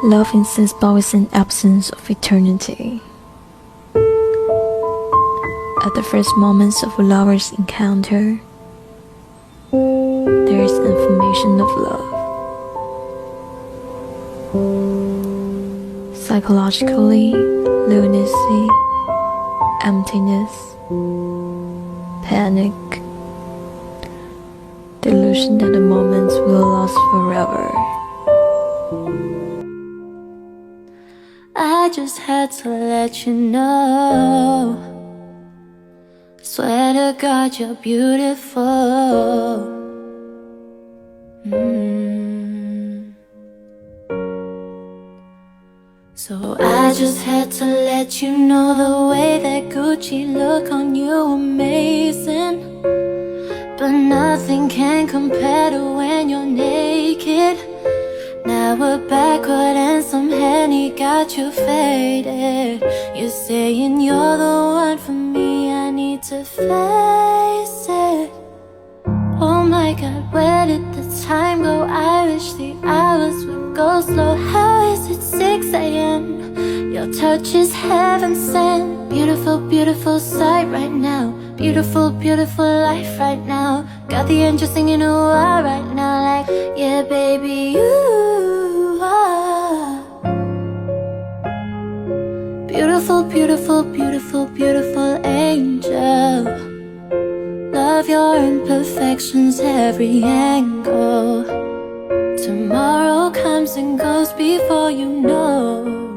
Love insists is an absence of eternity. At the first moments of a lover's encounter, there is information of love. Psychologically, lunacy, emptiness, panic, delusion that the moments will last forever. I just had to let you know, swear to God you're beautiful. So I just had to let you know the way that Gucci look on you amazing, but nothing can compare to when you're naked. Now we're backward and some Henny got you faded. You're saying you're the one for me, I need to face it. Oh my God, where did the time go? I wish the hours would go slow. How is it 6 a.m.? Your touch is heaven sent. Beautiful, beautiful sight right now. Beautiful, beautiful life right now. Got the angels singing ooh ah right now. Like, yeah baby, you are beautiful, beautiful, beautiful, beautiful angel. Love your imperfections, every angle. Tomorrow comes and goes before you know.